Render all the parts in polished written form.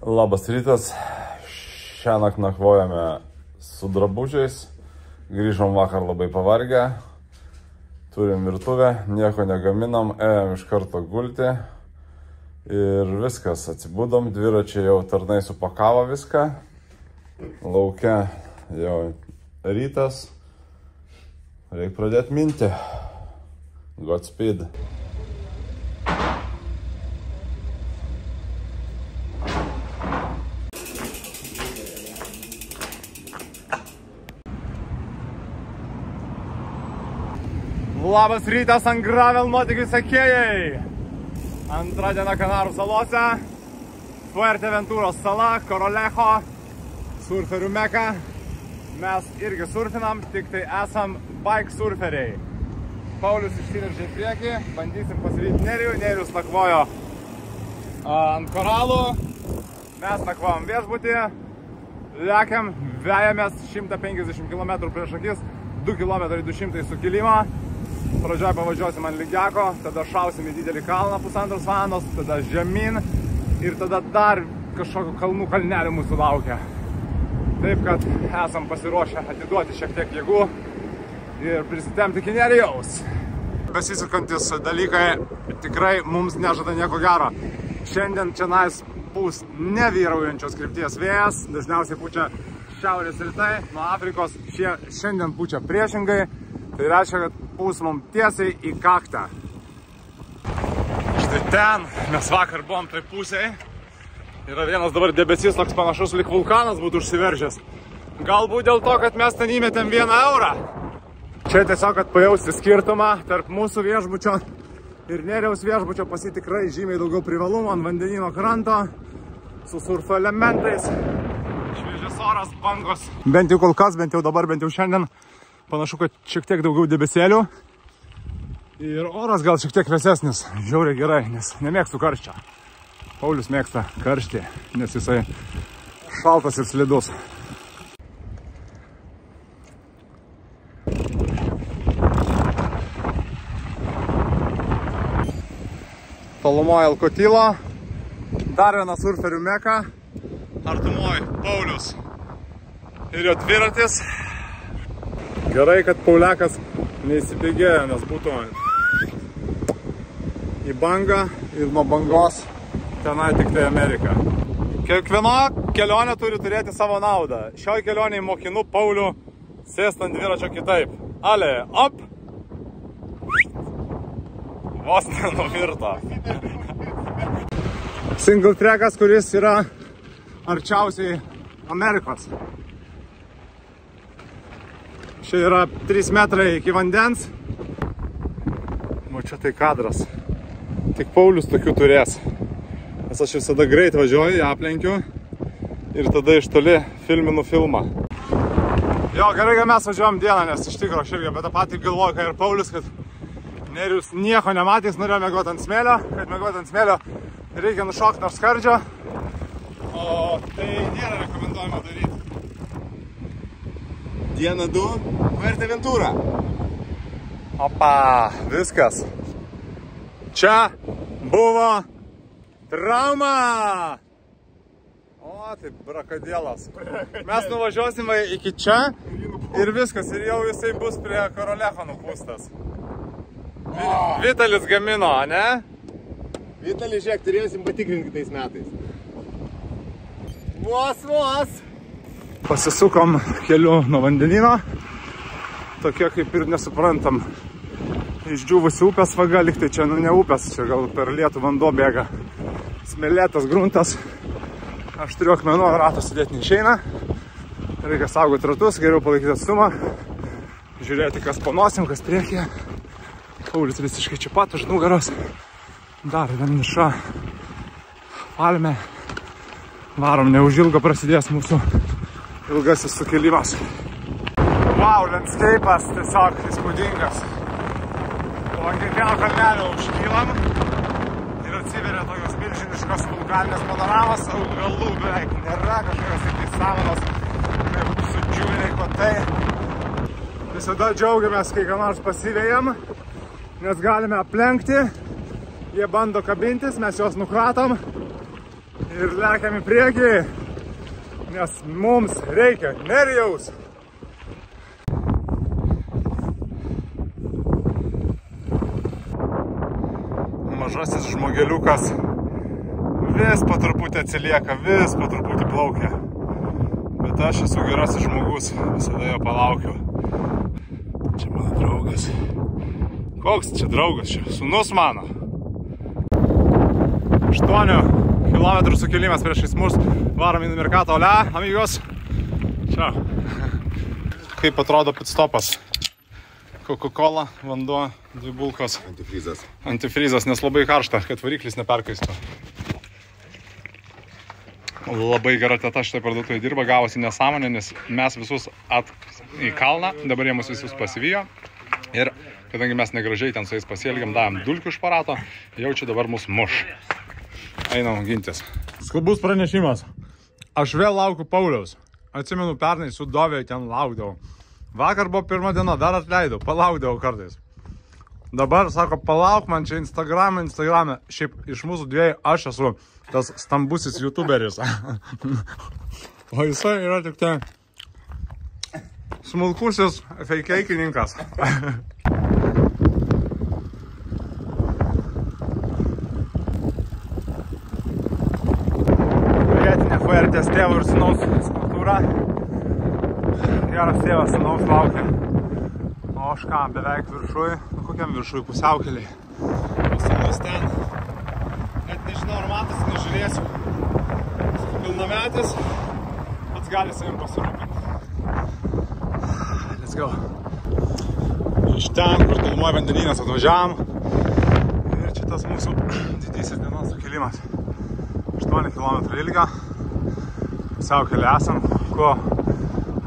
Labas rytas. Šiąnakt nakvojame su drabužiais. Grįžom vakar labai pavargę. Turim virtuvę, nieko negaminam, ėjom iš karto gulti. Ir viskas, atsibudom, dviračiai jau tarnai supakavo viską. Lauke jau rytas. Reikia pradėti minti. Godspeed. Labas rytas ant gravel nuotykių sekėjai. Antra diena Kanarų salose. Fuerteventuros sala, Corolejo, surferių meka. Mes irgi surfinam, tik tai esam bike surferiai. Paulius išsiveržė į priekį, bandysim pasivyti Nerijų. Nerijus nakvojo ant koralų. Mes nakvojom viešbutį. Lekiam, vejamės 150 km prieš akis, 2 km 200 sukilimą. Pradžioje pavažiuosim ant lygiako, tada šausim į didelį kalną 1,5 valandos, tada žemyn ir tada dar kažkokio kalnų kalnelių mūsų laukia. Taip, kad esam pasiruošę atiduoti šiek tiek jėgų ir prisitemti iki Nerijaus. Besisukantis dalykai tikrai mums nežada nieko gero. Šiandien čionais pūs nevyraujančios krypties vėjas, dažniausiai pučia šiaurės rytai, nuo Afrikos šiandien pučia priešingai. Tai reiškia, kad pūs mums tiesiai į kaktą. Štai ten, mes vakar buvom tai pusėje. Yra vienas dabar debesys, toks panašus lyg vulkanas būtų užsiveržęs. Galbūt dėl to, kad mes ten įmetėm 1 eurą. Čia tiesiog, kad pajausti skirtumą tarp mūsų viešbučio ir Nerijaus viešbučio, pasi tikrai žymiai daugiau privalumų ant vandenyno kranto, su surfo elementais, šviežias oras, bangos. Bent jau kol kas, bent jau dabar, bent jau šiandien. Panašu, kad šiek tiek daugiau debesėlių ir oras gal šiek tiek vėsesnis. Žiauriai gerai, nes nemėgstu karščio. Paulius mėgsta karštį, nes jisai šaltas ir slidus. Tolumoje Alkotilo, dar viena surferių meka, artumoje Paulius ir jo dviratis. Gerai, kad Pauliakas neįsibėgėjo, nes būtų į bangą ir nuo bangos tenai tik tai Amerika. Kiekviena kelionė turi turėti savo naudą. Šioj kelionėje mokinu Paulių sėst ant dviračio kitaip. Ale, op! Vos nenuvirto. Single trackas, kuris yra arčiausiai Amerikos. Čia yra 3 metrai iki vandens. O čia tai kadras. Tik Paulius tokių turės. Nes aš visada greit važiuoju, aplenkiu ir tada iš toli filminu filmą. Jo, gerai, kad mes važiuojam dieną, nes iš tikro aš irgi apie tą patį galvoju, kad ir Paulius, kad Nerijus nieko nematys, norėjo mėgoti ant smėlio. Kad mėgoti ant smėlio reikia nušokti nuo skardžio. O tai nėra rekomenduojama daryti. Diena 2, Fuerteventura. Opa, viskas. Čia buvo trauma. O, tai brakadėlas. Mes nuvažiuosime iki čia ir viskas. Ir jau jisai bus prie Corolejo nupūstas. Vitalis gamino, ne? Vitalis, žiūrėk, turėsim patikrinti kitais metais. Vos. Pasisukom keliu nuo vandenino, tokie kaip ir nesuprantam. Išdžiūvusi upės vaga, lyg tai čia ne upės, čia gal per lietų vanduo bėga. Smėlėtas gruntas, aštrių akmenų rato sudėti neišeina. Reikia saugoti ratus, geriau palaikyti atstumą, žiūrėti kas po nosim, kas priekyje. Paulius visiškai čia pat už nugaros. Dar viena niša, palmė. Varom, neužilgo prasidės mūsų ilgasis sukilimas. Wow, landscape'as tiesiog įspūdingas. Po ant kiekvieno kalnelio užkylam ir atsiveria tokios milžiniškos vulkaninės panoramos, augalų beveik nėra, kažkokios tik samanos, kaip sudžiūriai kotai. Visada džiaugiamės, kai ką nors pasivejam, nes galime aplenkti, jie bando kabintis, mes juos nukratom Ir lekiam į priekį, nes mums reikia Nerijaus. Mažasis žmogeliukas vis po truputį atsilieka, vis po truputį plaukia. Bet aš esu gerasis žmogus, visada jo palaukiu. Čia mano draugas. Koks čia draugas čia? Sūnus mano. 8 kilometrų sukilimas priešais mus. Varom į Mercato, ole, amigos. Čia. Kaip atrodo pitstopas? Coca-Cola, vanduo, 2 bulkos. Antifrizas. Antifrizas, nes labai karšta, kad variklis neperkaistų. Labai gera teta šitai parduotuvai dirba, gavosi nesąmonė, nes mes visus į kalną, dabar jie mus visus pasivijo. Ir kadangi mes negražiai ten su jais pasielgiam, davėm dulkių iš aparato, jau čia dabar mus muš. Einam gintis. Skubus pranešimas. Aš vėl laukiu Pauliaus. Atsimenu, pernai su Dovė ten laukdavau. Vakar buvo pirma diena, dar atleidau, palaukdavau kartais. Dabar sako, palauk man čia Instagrame. Šiaip iš mūsų dviejų aš esu tas stambusis youtuberis. O jisai yra tik tai smulkusis feikeikininkas. Vietinė Fuertės tėvo ir sūnaus skulptūra. Geras tėvas sūnaus laukia. O aš ką, beveik viršui. Nu kokiam viršui, pusiaukeliai. O sūnus ten. Net nežinau, ar matas, nežiūrėsiu. Pilnametis. Pats gali savim pasirūpinti. Let's go. Iš ten, kur Tolumoj vandenynas atvažiavam. Ir čia tas mūsų didysis dienos sukilimas. 8 km ilgio. Pusiaukelį esam. Kuo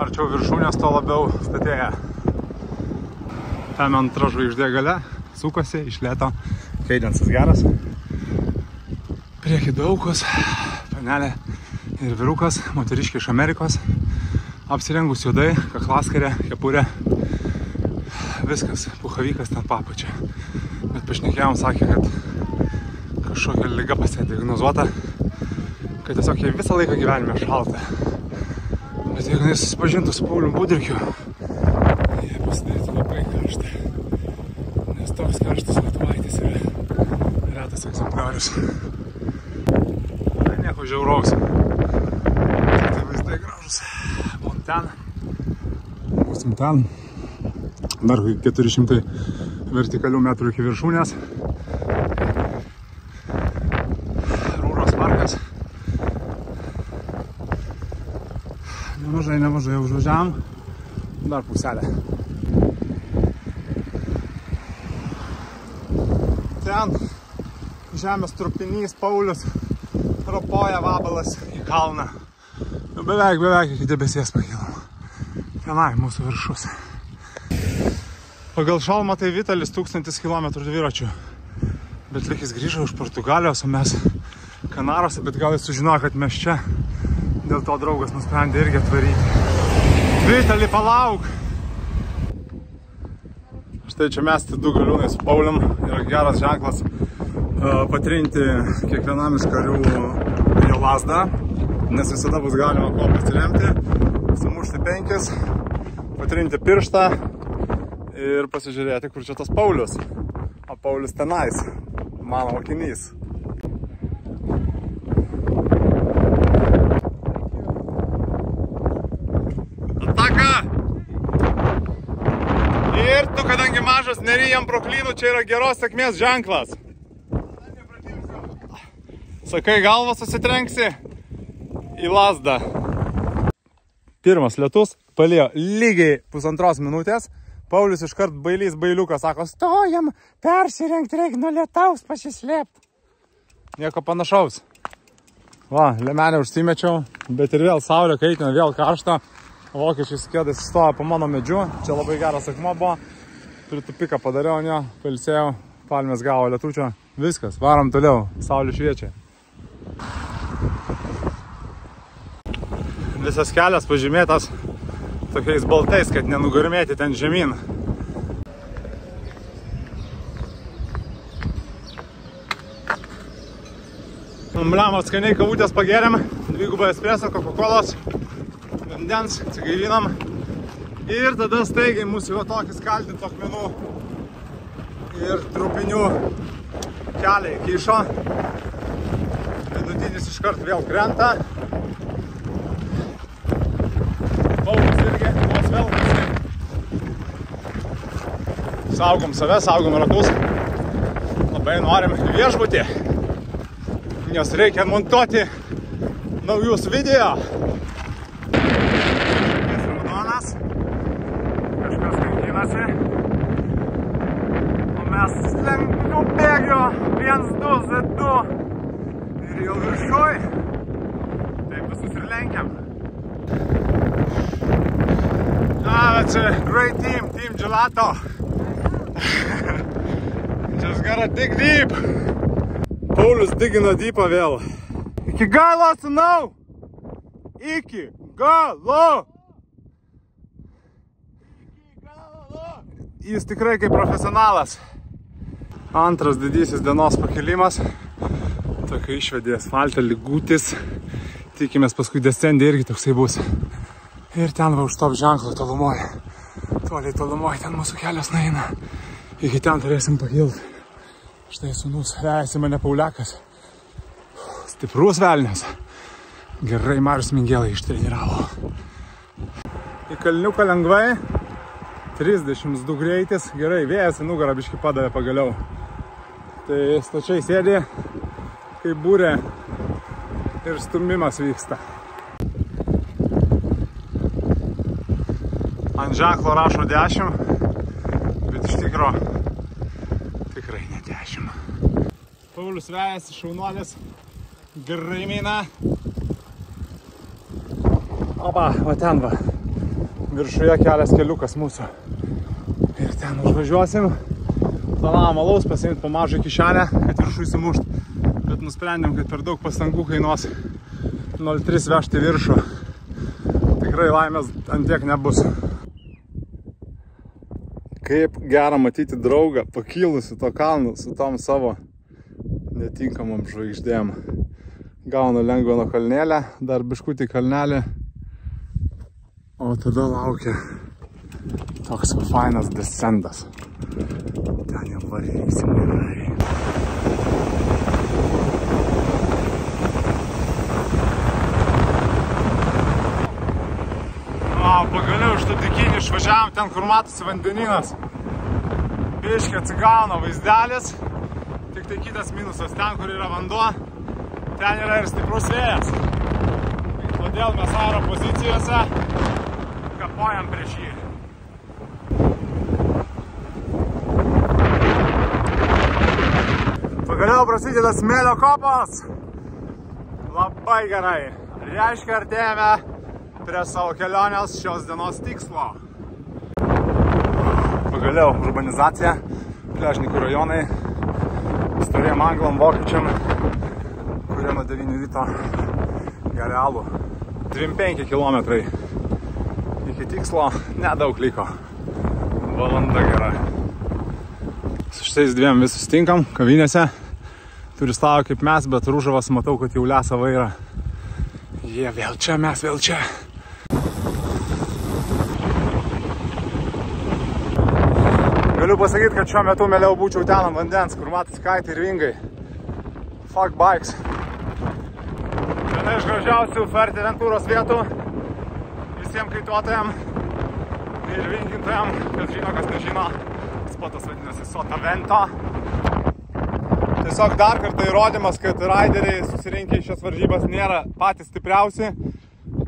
arčiau viršūnės, to labiau statėja. Ten antra žvaigždė gale, sukasi iš lėto, keidensas geras. Prieki daugos, panelė ir vyrukas, moteriškė iš Amerikos, apsirengus juodai, kaklaskarė, kepurė, viskas, puchavykas ten papučia. Bet pašnekėjom, sakė, kad kažkokia liga pasidiagnozuota, kad tiesiog jai visą laiką gyvenime šalta. Bet jeigu jis susipažintų su Paulium Budrikiu, jie pasidarytų labai karštą. Nes toks karštas lietuvaitis yra retas egzempliorius. Tai nieko žiauraus. Tai vaizdai gražus. Von ten. Būsim ten. Dar 400 vertikalių metrų iki viršūnės. Rūros parkas. Nemažai užvažiavam. Dar puselę. Ten žemės trupinys Paulius ropoja vabalas į kalną. Beveik iki debesies pakilom. Tenai mūsų viršus. Pagal šalmą tai Vitalis 1000 km dviračių. Bet lyg jis grįžo iš Portugalijos, o mes Kanarose, bet gal jis sužinojo, kad mes čia. Dėl to draugas nusprendė irgi atvaryti. Vitali, palauk! Štai čia mesti 2 galiūnai su Paulium. Yra geras ženklas patrinti kiekvienam iš karių jo lazdą, nes visada bus galima ko pasiremti. Sumušti 5, patrinti pirštą ir pasižiūrėti, kur čia tas Paulius. O Paulius tenais, mano mokinys. Ir tu, kadangi mažas, nerijam proklynų, čia yra geros sėkmės ženklas. Sakai, galvą susitrenksi į lazdą. Pirmas lietus palėjo lygiai 1,5 minutės. Paulius iškart bailiukas sako, stojam, persirengti reikia nuo lietaus pasislėpti. Nieko panašaus. Va, lemenę užsimečiau, bet ir vėl saulė kaitina, vėl karšta. Vokiečiai skėdai sustojo po mano medžiu. Čia labai geras akmuo buvo. Pritupiką padariau, jo, pailsėjau, palmės gavo lietučio. Viskas, varom toliau, saulė šviečia. Visas kelias pažymėtas tokiais baltais, kad nenugarmėti ten žemyn. Blemo skaniai kavutės pageriam, 2 espresso, Coca-Colos, vandens, atsigaivinam. Ir tada staigiai mūsų jau tokį skaldintų akmenų ir trupinių keliai kišo. Vidutinis iškart vėl krenta. Paulius irgi, vos vėl. Saugom save, saugom ratus. Labai norim viešbutį, nes reikia montuoti naujus video. Kas raudonas, kažkas kankinasi. O mes lengviau bėgio 1, 2, Z2 ir jau viršuj. Taip visus ir lenkiam. That's a great team, Team Gelato. Just gotta dig deep. Paulius digina dypą vėl. Iki galo, sūnau! Iki galo! Jis tikrai kaip profesionalas. Antras didysis dienos pakilimas. Tokia išvedė asfaltą lygutis. Tikimės paskui descendė irgi toksai bus. Ir ten va už top ženklo tolumoje. Toliai tolumoje ten mūsų kelias nueina. Iki ten turėsim pakilti. Štai sūnus, vejasi mane Pauliakas. Stiprus velnias. Gerai Marius Mingelai ištreniravo. Į kalniuką lengvai. 32 greitis. Gerai, vėjas į nugarą biškį padavė pagaliau. Tai stačiai sėdė, kaip būrė ir stumimas vyksta. Ant ženklo rašo 10, bet iš tikro tikrai ne 10. Paulius vejasi, šaunuolis, gerai mina. Opa, va ten va, viršuje kelias keliukas mūsų. Ir ten užvažiuosim. Planavom alaus pasiimti po mažą kišenę, kad viršų įsimušt. Bet nusprendėm, kad per daug pastangų kainuos 0,3 vežti viršų. Tikrai laimės ant tiek nebus. Kaip gera matyti draugą pakilusi to kalną su tom savo netinkamom žvaigždėm. Gaunu lengvą nuo kalnėlę, dar biškutį kalnelį. O tada laukia toks fainas descendas. Ten jau varysim gerai. Pagaliau iš to dikinį išvažiavom ten, kur matosi vandeninas. Biškį atsigauna vaizdelis. Tik tai kitas minusas, ten, kur yra vanduo, ten yra ir stiprus vėjas. Todėl mes aero pozicijose kapojam prieš jį. Pagaliau prasideda smėlio kopas. Labai gerai. Reiškia, artėjame prie savo kelionės šios dienos tikslo. Pagaliau urbanizacija, Pliažnikų rajonai, storiem anglam, vokiečiam, kurie nuo 9 ryto geria alų. 3-5 kilometrai iki tikslo, nedaug liko. Valanda gera. Su šitais dviem vis susitinkam kavinėse. Turistavo kaip mes, bet Rūžavas matau, kad jau lesa vairą. Jie vėl čia, mes vėl čia. Galiu pasakyti, kad šiuo metu mieliau būčiau ten ant vandens, kur matosi kaitai ir vingai. Fuck bikes. Viena iš gražiausių Fuerteventuros vietų visiems kaituotojam ir vingintojam, kas žino, kas nežino. Spotas vadinasi Sotavento. Tiesiog dar kartą įrodymas, kad raideriai susirinkę į šias varžybas nėra patys stipriausi.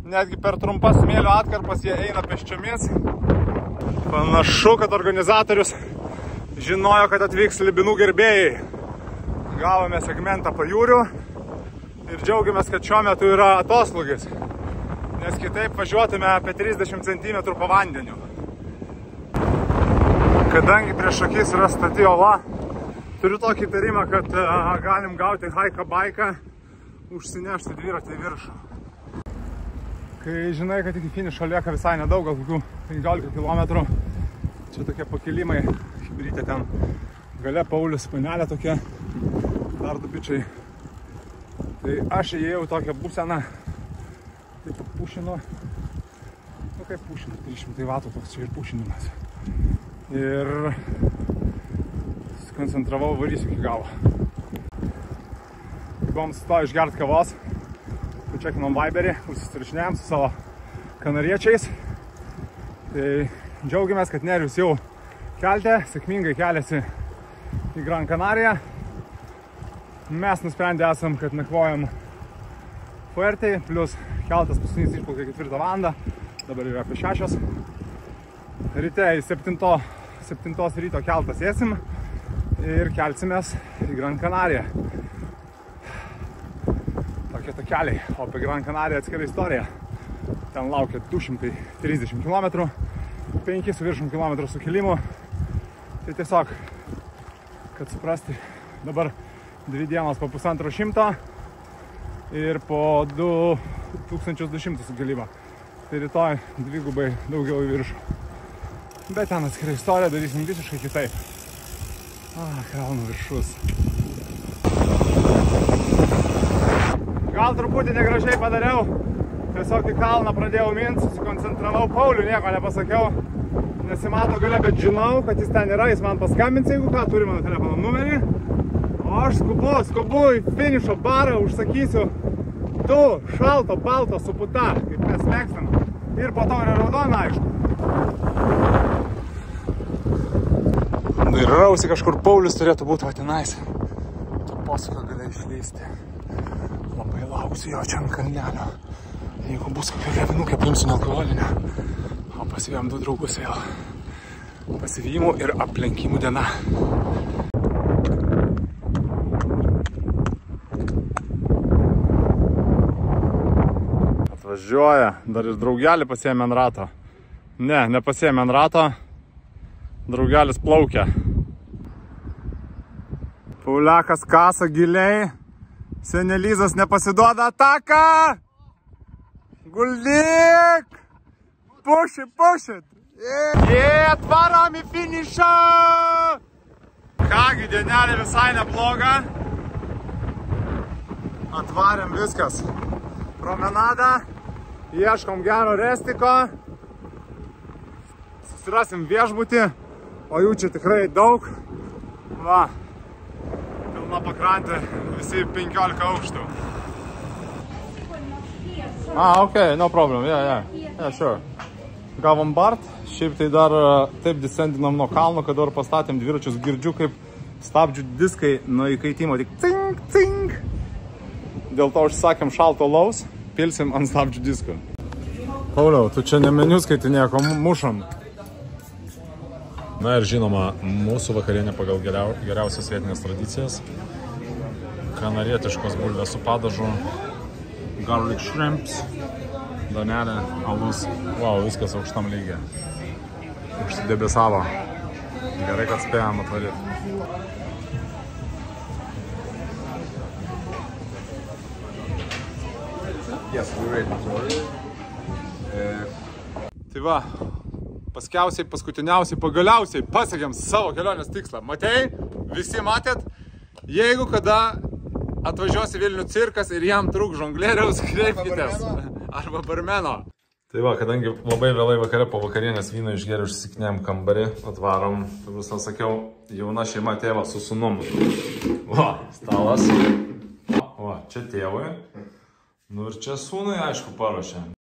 Netgi per trumpas smėlio atkarpas jie eina pėsčiomis. Panašu, kad organizatorius žinojo, kad atvyks Slibinų gerbėjai. Gavome segmentą pajūrių ir džiaugiamės, kad šiuo metu yra atoslūgis, nes kitaip važiuotume apie 30 cm po vandeniu. Kadangi prieš akis yra stati ola, turiu tokį įtarimą, kad galim gauti haiką baiką, užsinešti dviratį į viršų. Kai žinai, kad iki finišo lieka visai nedaug, gal kokių 15 km, čia tokie pakilimai, hibrytė ten gale, Paulius, panelė tokia, dar du bičiai. Tai aš įėjau tokią būseną, taip pušinu, nu kaip pušinu, 300 vatų toks čia ir pušinimas. Ir skoncentravau, varysiu iki galo. Buvom sustoję išgert kavos, pačekinom Viberį, užsirašinėjom su savo kanariečiais. Tai džiaugiamės, kad Nerijus jau kelte, sėkmingai keliasi į Gran Canariją. Mes nusprendę esam, kad nakvojam Fuertėj, plus keltas paskutinis išplaukia 4 valandą, dabar yra apie 6. Ryte į 7 ryto keltą sėsim ir kelsimės į Gran Canariją. Tokie takeliai, o apie Gran Canariją atskira istorija. Ten laukia 230 km, 5 su viršum kilometrų sukilimu. Tai tiesiog, kad suprasti, dabar 2 dienos po 150 ir po 2200 sukilimą. Tai rytoj dvigubai daugiau į viršų. Bet ten atskirai istorija, darysim visiškai kitaip. Kalnų viršus. Gal truputį negražiai padariau. Tiesiog į kalną pradėjau mint, susikoncentravau. Pauliui nieko nepasakiau. Nesimato gale, bet žinau, kad jis ten yra. Jis man paskambins, jeigu ką, turi mano telefono numerį. O aš skubu į finišo barą, užsakysiu 2 šalto balto su puta, kaip mes mėgstam. Ir po to yra raudona, aišku. Nu ir rausi kažkur Paulius turėtų būti vatinais. To posūkio gali išleisti. Labai lauksiu jo čia ant kalnelio. Jeigu bus kokia gavinukė, paimsiu nealkoholinę. O pasivėjom 2 draugus vėl. Pasivėjimų ir aplenkimų diena. Atvažiuoja, dar ir draugelį pasiėmė ant rato. Ne, nepasiėmė ant rato. Draugelis plaukia. Pauliakas kasa giliai. Senelizas nepasiduoda ataką. Guldyk! Pušit! Atvarom į finišą! Kągi, dienelė visai nebloga. Atvarėm viskas. Promenada. Ieškom gero restiko. Susirasim viešbutį. O jų čia tikrai daug. Va. Pilna pakrantė. Visi 15 aukštų. Okay, no problem. Yeah, sure. Gavom bart. Šiaip tai dar taip descendinom nuo kalno, kad dar pastatėm dviračius. Girdžiu, kaip stabdžių diskai nuo įkaitimo tik cink, cink. Dėl to užsakėm šalto alaus. Pilsim ant stabdžių disko. Pauliau, tu čia ne meniu skaitinėko, mušam. Na ir žinoma, mūsų vakarienė pagal geriausias vietinės tradicijas. Kanarietiškos bulvės su padažu, garlic shrimps, danelė, alus. Wow, viskas aukštam lygiai. Užsidebesavo. Gerai, kad spėjom atvaryti. Yes, we're ready. Tai va, paskiausiai, paskutiniausiai, pagaliausiai pasiekėm savo kelionės tikslą. Matei? Visi matėt? Jeigu kada atvažiuos į Vilnių cirkas ir jam trūk žonglieriaus, kreipkitės. Arba barmeno. Tai va, kadangi labai vėlai vakare po vakarienės vyno išgėrė užsikinėjom kambarį, atvarom, visą sakiau, jauna šeima tėvas su sūnum. Va, stalas. Va, čia tėvui. Nu ir čia sūnui, aišku, paruošė.